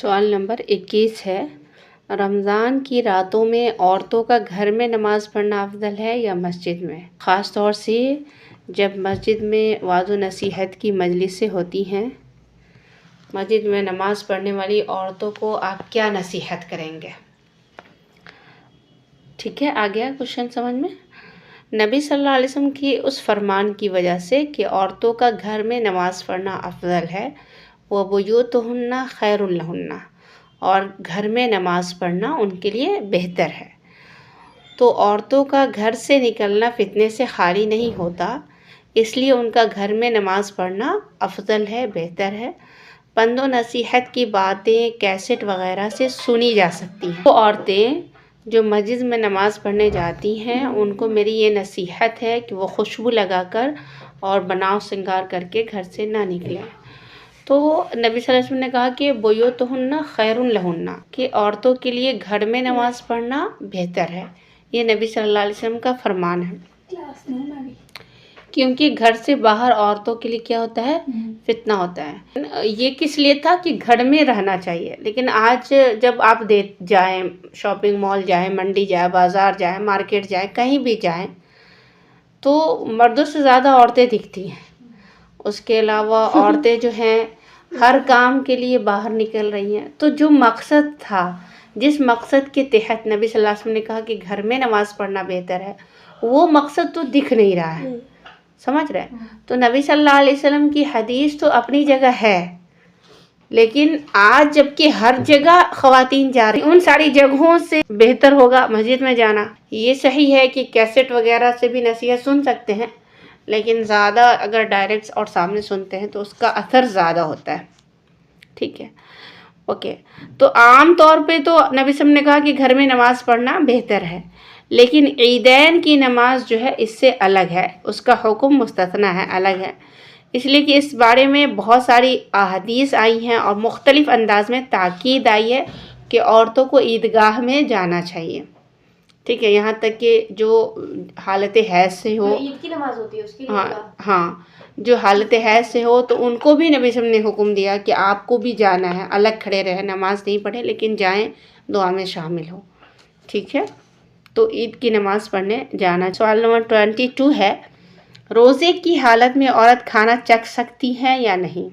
سوال نمبر 21 ہے، رمضان کی راتوں میں عورتوں کا گھر میں نماز پڑھنا افضل ہے یا مسجد میں؟ خاص طور سے جب مسجد میں وعظ و نصیحت کی مجلسیں ہوتی ہیں، مسجد میں نماز پڑھنے والی عورتوں کو آپ کیا نصیحت کریں گے؟ ٹھیک ہے، آ گیا کوشچن سمجھ میں؟ نبی صلی اللہ علیہ وسلم کی اس فرمان کی وجہ سے کہ عورتوں کا گھر میں نماز پڑھنا افضل ہے، وَبُيُوتُهُنَّ خَيْرٌ لَهُنَّ، اور گھر میں نماز پڑھنا ان کے لیے بہتر ہے، تو عورتوں کا گھر سے نکلنا فتنے سے خالی نہیں ہوتا، اس لیے ان کا گھر میں نماز پڑھنا افضل ہے، بہتر ہے۔ پند و نصیحت کی باتیں کیسٹ وغیرہ سے سنی جا سکتی ہیں۔ وہ عورتیں جو مسجد میں نماز پڑھنے جاتی ہیں ان کو میری یہ نصیحت ہے کہ وہ خوشبو لگا کر اور بناؤ سنگار کر کے گھر سے نہ نکلیں۔ تو نبی صلی اللہ علیہ وسلم نے کہا کہ بیوتہن خیر لہن، کہ عورتوں کے لیے گھر میں نماز پڑھنا بہتر ہے، یہ نبی صلی اللہ علیہ وسلم کا فرمان ہے، کیونکہ گھر سے باہر عورتوں کے لیے کیا ہوتا ہے؟ فتنہ ہوتا ہے۔ یہ کس لیے تھا کہ گھر میں رہنا چاہیے، لیکن آج جب آپ جائیں، شاپنگ مال جائیں، منڈی جائیں، بازار جائیں، مارکیٹ جائیں، کہیں بھی جائیں تو مردوں سے زیادہ عورتیں دکھتی ہیں۔ اس کے علاوہ عورتیں جو ہیں ہر کام کے لیے باہر نکل رہی ہیں، تو جو مقصد تھا، جس مقصد کے تحت نبی صلی اللہ علیہ وسلم نے کہا کہ گھر میں نماز پڑھنا بہتر ہے، وہ مقصد تو دکھ نہیں رہا ہے، سمجھ رہے؟ تو نبی صلی اللہ علیہ وسلم کی حدیث تو اپنی جگہ ہے، لیکن آج جب کہ ہر جگہ خواتین جا رہی ہیں، ان ساری جگہوں سے بہتر ہوگا مسجد میں جانا۔ یہ صحیح ہے کہ کیسٹ وغیرہ سے بھی نصیحت سن سکتے ہیں، لیکن زیادہ اگر ڈائریکٹ اور سامنے سنتے ہیں تو اس کا اثر زیادہ ہوتا ہے، ٹھیک ہے، اوکے۔ تو عام طور پہ تو نبی صلی اللہ علیہ وسلم نے کہا کہ گھر میں نماز پڑھنا بہتر ہے، لیکن عیدین کی نماز جو ہے اس سے الگ ہے، اس کا حکم مستثنیٰ ہے، الگ ہے، اس لیے کہ اس بارے میں بہت ساری احادیث آئی ہیں اور مختلف انداز میں تاکید آئی ہے کہ عورتوں کو عیدگاہ میں جانا چاہیے، ٹھیک ہے، یہاں تک کہ جو حالت حیض سے ہو، عید کی نماز ہوتی ہے اس کے لیے، ہاں جو حالت حیض سے ہو تو ان کو بھی نبی صلی اللہ علیہ وسلم نے حکم دیا کہ آپ کو بھی جانا ہے، الگ کھڑے رہیں، نماز نہیں پڑھیں لیکن جائیں، دعا میں شامل ہو، ٹھیک ہے، تو عید کی نماز پڑھنے جانا۔ سوال نمبر 22 ہے، روزے کی حالت میں عورت کھانا چکھ سکتی ہے یا نہیں؟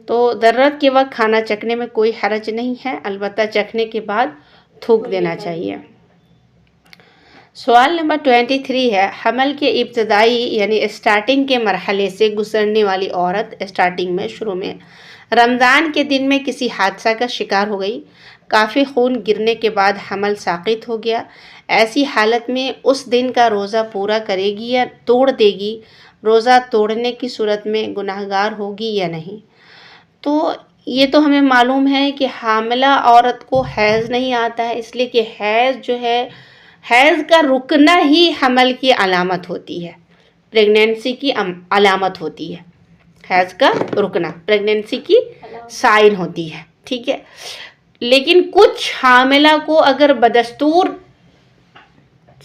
تو ضرورت کے وقت کھانا چکھنے میں کوئی حرج نہیں ہے، البتہ چکھنے کے بعد تھوک دینا چاہیے۔ سوال نمبر 23 ہے، حمل کے ابتدائی یعنی اسٹارٹنگ کے مرحلے سے گزرنے والی عورت اسٹارٹنگ میں، شروع میں رمضان کے دن میں کسی حادثہ کا شکار ہو گئی، کافی خون گرنے کے بعد حمل ساقط ہو گیا، ایسی حالت میں اس دن کا روزہ پورا کرے گی یا توڑ دے گی؟ روزہ توڑنے کی صورت میں گناہگار ہوگی یا نہیں؟ تو یہ تو ہمیں معلوم ہے کہ حاملہ عورت کو حیض نہیں آتا ہے، اس لیے کہ حیض جو ہے، حیض کا رکنا ہی حمل کی علامت ہوتی ہے، پریگنینسی کی علامت ہوتی ہے، حیض کا رکنا پریگنینسی کی سائن ہوتی ہے، ٹھیک ہے، لیکن کچھ حاملہ کو اگر بدستور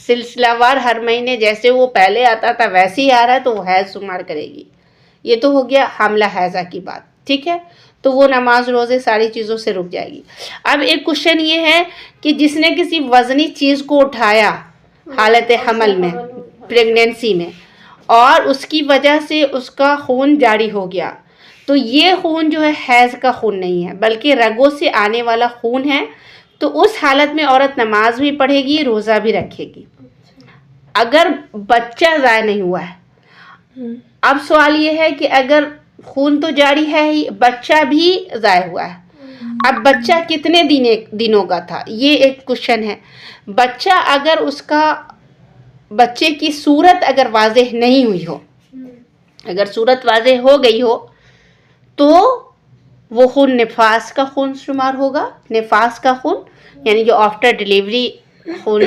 سلسلہ وار ہر مہینے جیسے وہ پہلے آتا تھا ویسے ہی آ رہا ہے تو وہ حیض شمار کرے گی، یہ تو ہو گیا حاملہ حیضہ کی بات، ٹھیک ہے، تو وہ نماز روزے ساری چیزوں سے رک جائے گی۔ اب ایک کوشچن یہ ہے کہ جس نے کسی وزنی چیز کو اٹھایا حالت حمل میں، پریگنینسی میں، اور اس کی وجہ سے اس کا خون جاری ہو گیا، تو یہ خون جو ہے حیض کا خون نہیں ہے بلکہ رگوں سے آنے والا خون ہے، تو اس حالت میں عورت نماز بھی پڑھے گی، روزہ بھی رکھے گی، اگر بچہ ضائع نہیں ہوا ہے۔ اب سوال یہ ہے کہ اگر خون تو جاری ہے ہی، بچہ بھی ضائع ہوا ہے، اب بچہ کتنے دنوں کا تھا، یہ ایک کوشچن ہے۔ بچہ اگر اس کا بچے کی صورت اگر واضح نہیں ہوئی ہو، اگر صورت واضح ہو گئی ہو تو وہ خون نفاس کا خون شمار ہوگا، نفاس کا خون یعنی جو آفٹر ڈیلیوری خون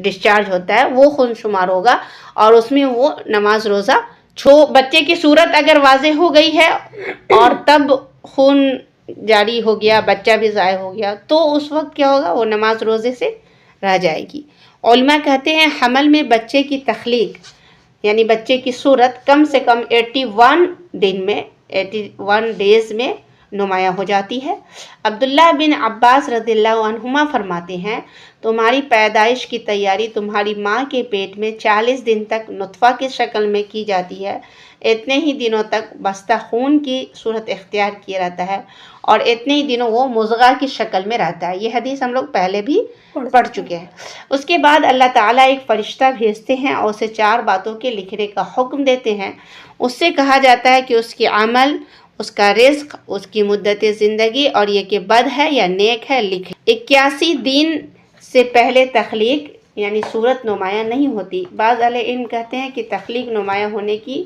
ڈسچارج ہوتا ہے وہ خون شمار ہوگا، اور اس میں وہ نماز روزہ بچے کی صورت اگر واضح ہو گئی ہے اور تب خون جاری ہو گیا، بچہ بھی ضائع ہو گیا، تو اس وقت کیا ہوگا؟ وہ نماز روزے سے رہ جائے گی۔ علماء کہتے ہیں حمل میں بچے کی تخلیق یعنی بچے کی صورت کم سے کم 81 ڈیز میں نمایاں ہو جاتی ہے۔ عبداللہ بن عباس رضی اللہ عنہما فرماتے ہیں تمہاری پیدائش کی تیاری تمہاری ماں کے پیٹ میں 40 دن تک نطفہ کی شکل میں کی جاتی ہے، اتنے ہی دنوں تک بستہ خون کی صورت اختیار کیا رہتا ہے اور اتنے ہی دنوں وہ مضغہ کی شکل میں رہتا ہے۔ یہ حدیث ہم لوگ پہلے بھی پڑھ چکے ہیں۔ اس کے بعد اللہ تعالیٰ ایک فرشتہ بھیجتے ہیں اور اسے 4 باتوں کے لکھنے کا حکم دیتے ہیں۔ اس سے کہا جاتا ہے کہ اس کی عمل، اس کا رزق، اس کی مدت زندگی اور یہ کہ بد ہے یا نیک ہے لکھ۔ 81 دن سے پہلے تخلیق یعنی صورت نمایاں نہیں ہوتی۔ بعض اہل علم کہتے ہیں کہ تخلیق نمایاں ہونے کی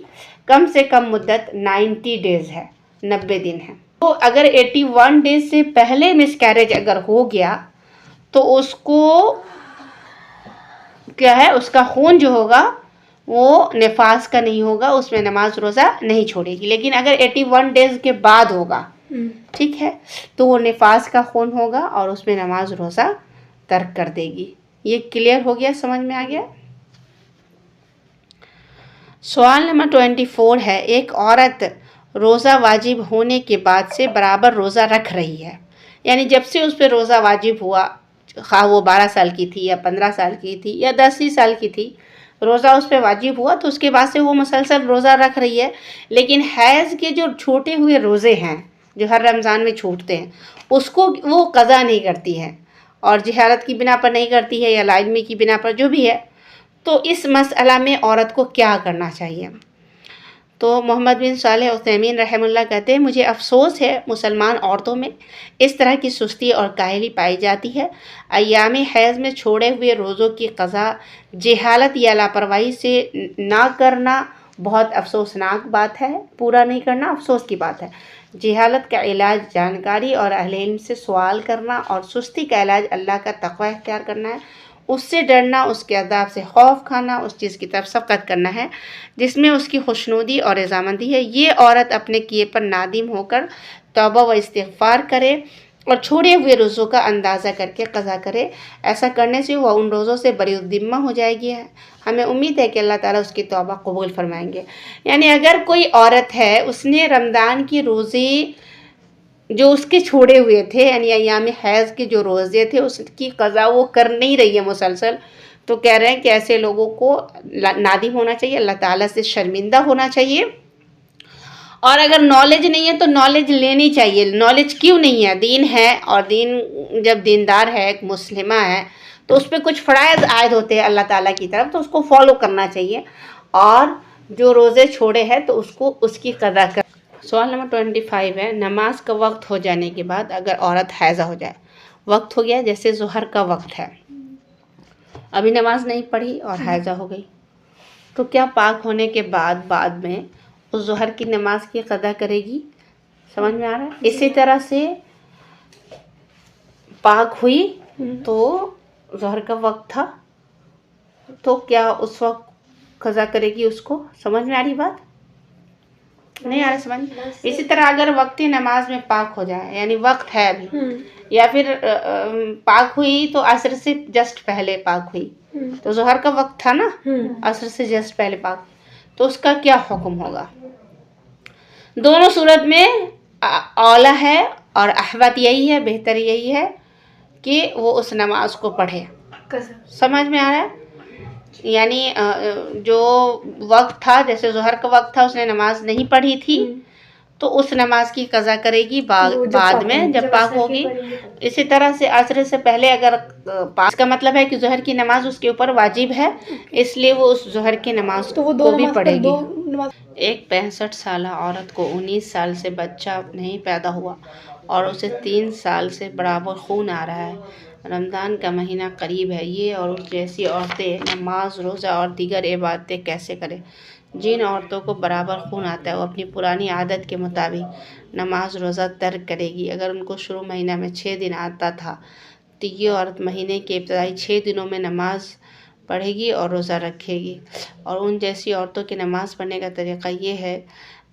کم سے کم مدت 90 ڈیز ہے، 90 دن ہے۔ تو اگر 81 ڈیز سے پہلے مس کیریج اگر ہو گیا تو اس کو کیا ہے، اس کا خون جو ہوگا وہ نفاس کا نہیں ہوگا، اس میں نماز روزہ نہیں چھوڑے گی۔ لیکن اگر 81 ڈیز کے بعد ہوگا، ٹھیک ہے، تو وہ نفاس کا خون ہوگا اور اس میں نماز روزہ ترک کر دے گی۔ یہ کلیئر ہو گیا، سمجھ میں آ گیا؟ سوال نمبر 24 ہے، ایک عورت روزہ واجب ہونے کے بعد سے برابر روزہ رکھ رہی ہے، یعنی جب سے اس پہ روزہ واجب ہوا، خواہ وہ 12 سال کی تھی یا 15 سال کی تھی یا 10 ہی سال کی تھی، روزہ اس پہ واجب ہوا تو اس کے بعد سے وہ مسلسل روزہ رکھ رہی ہے۔ لیکن حیض کے جو چھوٹے ہوئے روزے ہیں جو ہر رمضان میں چھوٹتے ہیں، اس کو وہ قضا نہیں کرتی ہے اور جہالت کی بنا پر نہیں کرتی ہے یا لاعلمی کی بنا پر جو بھی ہے، تو اس مسئلہ میں عورت کو کیا کرنا چاہیے؟ تو محمد بن صالح عثیمین رحمہ اللہ کہتے ہیں مجھے افسوس ہے مسلمان عورتوں میں اس طرح کی سستی اور کاہلی پائی جاتی ہے۔ ایام حیض میں چھوڑے ہوئے روزوں کی قضا جہالت یا لاپرواہی سے نہ کرنا بہت افسوسناک بات ہے، پورا نہیں کرنا افسوس کی بات ہے۔ جہالت کا علاج جانکاری اور اہل علم سے سوال کرنا اور سستی کا علاج اللہ کا تقوی اختیار کرنا ہے، اس سے ڈرنا، اس کے عذاب سے خوف کھانا، اس چیز کی طرف سبقت کرنا ہے جس میں اس کی خوشنودی اور رضامندی ہے۔ یہ عورت اپنے کیے پر نادم ہو کر توبہ و استغفار کرے اور چھوڑے ہوئے روزوں کا اندازہ کر کے قضا کرے۔ ایسا کرنے سے وہ ان روزوں سے بری الذمہ ہو جائے گی۔ ہمیں امید ہے کہ اللہ تعالیٰ اس کی توبہ قبول فرمائیں گے۔ یعنی اگر کوئی عورت ہے، اس نے رمضان کی روزے جو اس کے چھوڑے ہوئے تھے، یعنی ایام حیض کے جو روزے تھے، اس کی قضا وہ کر نہیں رہی ہے مسلسل، تو کہہ رہے ہیں کہ ایسے لوگوں کو نادم ہونا چاہیے، اللہ تعالیٰ سے شرمندہ ہونا چاہیے۔ اور اگر نالج نہیں ہے تو نالج لینی چاہیے۔ نالج کیوں نہیں ہے؟ دین ہے، اور دین جب دیندار ہے، ایک مسلمہ ہے، تو اس پہ کچھ فرائض عائد ہوتے ہیں اللہ تعالیٰ کی طرف، تو اس کو فالو کرنا چاہیے، اور جو روزے چھوڑے ہیں تو اس کو اس کی قضا کر۔ سوال نمبر 25 ہے، نماز کا وقت ہو جانے کے بعد اگر عورت حیضہ ہو جائے، وقت ہو گیا، جیسے ظہر کا وقت ہے، ابھی نماز نہیں پڑھی اور حیضہ ہو گئی، تو کیا پاک ہونے کے بعد میں اس ظہر کی نماز کی قضا کرے گی؟ سمجھ میں آ رہا ہے؟ اسی طرح سے پاک ہوئی تو ظہر کا وقت تھا، تو کیا اس وقت قضا کرے گی اس کو؟ سمجھ میں آ رہی بات؟ نہیں آ رہا سمجھ؟ اسی طرح اگر وقت نماز میں پاک ہو جائے، یعنی وقت ہے ابھی، یا پھر پاک ہوئی تو عصر سے جسٹ پہلے پاک ہوئی، تو ظہر کا وقت تھا نا، عصر سے جسٹ پہلے پاک، تو اس کا کیا حکم ہوگا؟ دونوں صورت میں اولیٰ ہے اور احوط یہی ہے، بہتر یہی ہے کہ وہ اس نماز کو پڑھے۔ سمجھ میں آ رہا ہے؟ یعنی جو وقت تھا، جیسے ظہر کا وقت تھا، اس نے نماز نہیں پڑھی تھی، تو اس نماز کی قضا کرے گی بعد میں جب پاک ہوگی۔ اسی طرح سے عصر سے پہلے اگر پاک، کا مطلب ہے کہ ظہر کی نماز اس کے اوپر واجب ہے، اس لیے وہ اس ظہر کی نماز کو بھی پڑھے گی۔ ایک 65 سالہ عورت کو 19 سال سے بچہ نہیں پیدا ہوا اور اسے 3 سال سے برابر خون آ رہا ہے، رمضان کا مہینہ قریب ہے، یہ اور اس جیسی عورتیں نماز، روزہ اور دیگر عبادتیں کیسے کریں؟ جن عورتوں کو برابر خون آتا ہے وہ اپنی پرانی عادت کے مطابق نماز روزہ ترک کرے گی۔ اگر ان کو شروع مہینہ میں 6 دن آتا تھا تو یہ عورت مہینے کے ابتدائی 6 دنوں میں نماز پڑھے گی اور روزہ رکھے گی۔ اور ان جیسی عورتوں کی نماز پڑھنے کا طریقہ یہ ہے،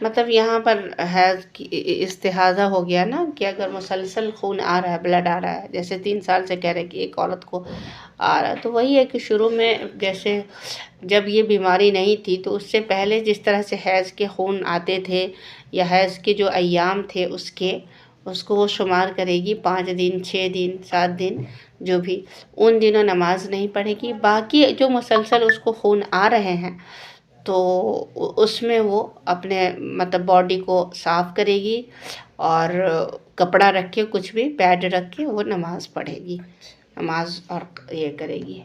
مطلب یہاں پر حیض کی استحاضہ ہو گیا نا، کہ اگر مسلسل خون آ رہا ہے، بلڈ آ رہا ہے، جیسے 3 سال سے کہہ رہے کہ ایک عورت کو آ رہا ہے، تو وہی ہے کہ شروع میں جیسے جب یہ بیماری نہیں تھی تو اس سے پہلے جس طرح سے حیض کے خون آتے تھے یا حیض کے جو ایام تھے اس کے، اس کو وہ شمار کرے گی 5 دن 6 دن 7 دن جو بھی، ان دنوں نماز نہیں پڑھے گی، باقی جو مسلسل اس کو خون آ رہے ہیں تو اس میں وہ اپنے مطلب باڈی کو صاف کرے گی، اور کپڑا رکھ کے کچھ بھی پیڈ رکھ کے وہ نماز پڑھے گی، نماز اور یہ کرے گی۔